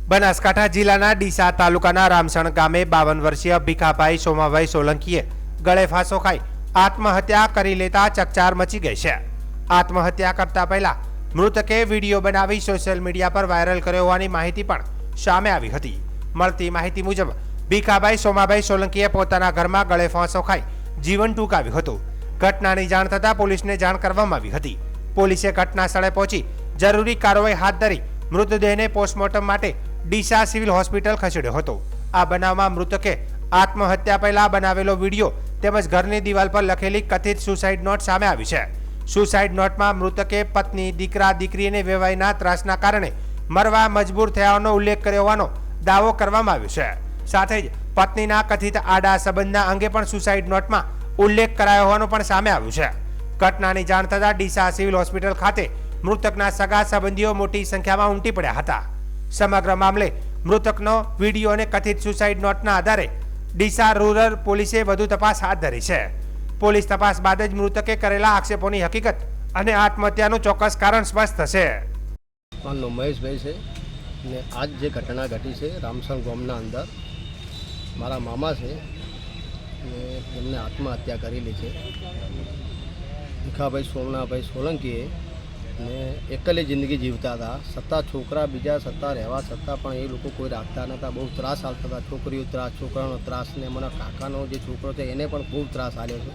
બનાસકાંઠા જિલ્લાના ડીસા તાલુકાના રામસણ ગામે 52 વર્ષીય ભીખાભાઈ સોમાભાઈ સોલંકીએ ગળે ફાંસો ખાઈ આત્મહત્યા કરી લેતા ચકચાર મચી ગઈ છે। આત્મહત્યા કરતા પહેલા મૃતકે વિડીયો બનાવી સોશિયલ મીડિયા પર વાયરલ કર્યો હોવાની માહિતી પણ સામે આવી હતી। મળતી માહિતી મુજબ ભીખાભાઈ સોમાભાઈ સોલંકીએ પોતાના ઘરમાં ગળે ફાંસો ખાઈ જીવન ટૂંકાવ્યું હતું। ઘટનાની જાણ થતાં પોલીસને જાણ કરવામાં આવી હતી। પોલીસે ઘટના સ્થળે પહોંચી જરૂરી કાર્યવાહી હાથ ધરી મૃતદેહને પોસ્ટમોર્ટમ માટે ડીસા સિવિલ હોસ્પિટલ ખસેડ્યો હતો। આ બનાવમાં મૃતકે આત્મહત્યા પહેલા બનાવેલો વિડીયો તેમજ ઘરની દિવાલ પર લખેલી કથિત સુસાઇડ નોટ સામે આવી છે। સુસાઇડ નોટમાં મૃતકે પત્ની, દીકરા, દીકરીને વેવાઈના ત્રાસના કારણે મરવા મજબૂર થયાનો ઉલ્લેખ કર્યો હોવાનો દાવો કરવામાં આવ્યો છે। સાથે જ પત્નીના કથિત આડા સંબંધના અંગે પણ સુસાઇડ નોટમાં ઉલ્લેખ કરાયો હોવાનું પણ સામે આવ્યું છે। ઘટનાની જાણ થતાં ડીસા સિવિલ હોસ્પિટલ ખાતે મૃતકના સગા સંબંધીઓ મોટી સંખ્યામાં ઉમટી પડ્યા હતા। સમગ્ર મામલે મૃતકનો વિડીયો અને કથિત સુસાઇડ નોટના આધારે ડીસા રૂરલ પોલીસે વધુ તપાસ હાથ ધરી છે। પોલીસ તપાસ બાદ જ મૃતકે કરેલા આક્ષેપોની હકીકત અને આત્મહત્યાનું ચોક્કસ કારણ સ્પષ્ટ થશે। મારું નામ મહેશભાઈ છે ને આજ જે ઘટના ઘટી છે રામસણ ગામના અંદર મારા મામા છે ને એમને આત્મહત્યા કરેલી છે। ભીખાભાઈ સોમનાભાઈ સોલંકીએ ને એકલી જિંદગી જીવતા હતા, છતાં છોકરા બીજા છતાં રહેવા છતાં પણ એ લોકો કોઈ રાખતા નહોતા। બહુ ત્રાસ આવતા હતા, છોકરીઓ ત્રાસ, છોકરાનો ત્રાસ ને મને કાકાનો જે છોકરો છે એને પણ ખૂબ ત્રાસ આવ્યો છે।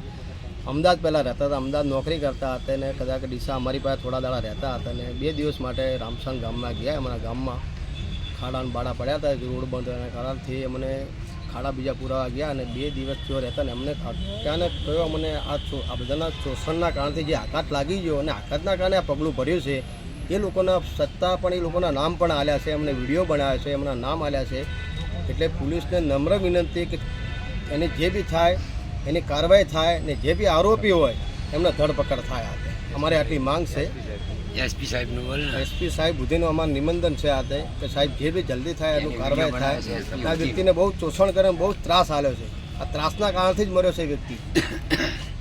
અમદાવાદ પહેલાં રહેતા હતા, અમદાવાદ નોકરી કરતા હતા ને કદાચ ડીસા અમારી પાસે થોડા દાડા રહેતા હતા ને 2 દિવસ માટે રામસણ ગામમાં ગયા। અમારા ગામમાં ખાડાને બાડા પડ્યા હતા, રોડ બંધ અને ખાડાથી અમને ખાડા બીજા પુરાવા ગયા અને 2 દિવસ જો રહેતા ને અમને ત્યાંને કયો અમને આ બધાના શોષણના કારણથી જે આઘાત લાગી ગયો અને આઘાતના કારણે આ પગલું ભર્યું છે એ લોકોના સત્તા પણ એ લોકોના નામ પણ આલ્યા છે, અમને વિડીયો બનાવ્યા છે, એમના નામ આલ્યા છે। એટલે પોલીસને નમ્ર વિનંતી કે એની જે બી થાય એની કાર્યવાહી થાય ને જે બી આરોપી હોય એમને ધરપકડ થાય। અમારે આટલી માંગ છે। એસપી સાહેબ સુધીનું અમારું નિવેદન છે આ કે સાહેબ જે બી જલ્દી થાય એનું કાર્યવાહી થાય। આ વ્યક્તિને બહુ શોષણ કરે, બહુ ત્રાસ આલ્યો છે, આ ત્રાસના કારણથી જ મર્યો છે વ્યક્તિ।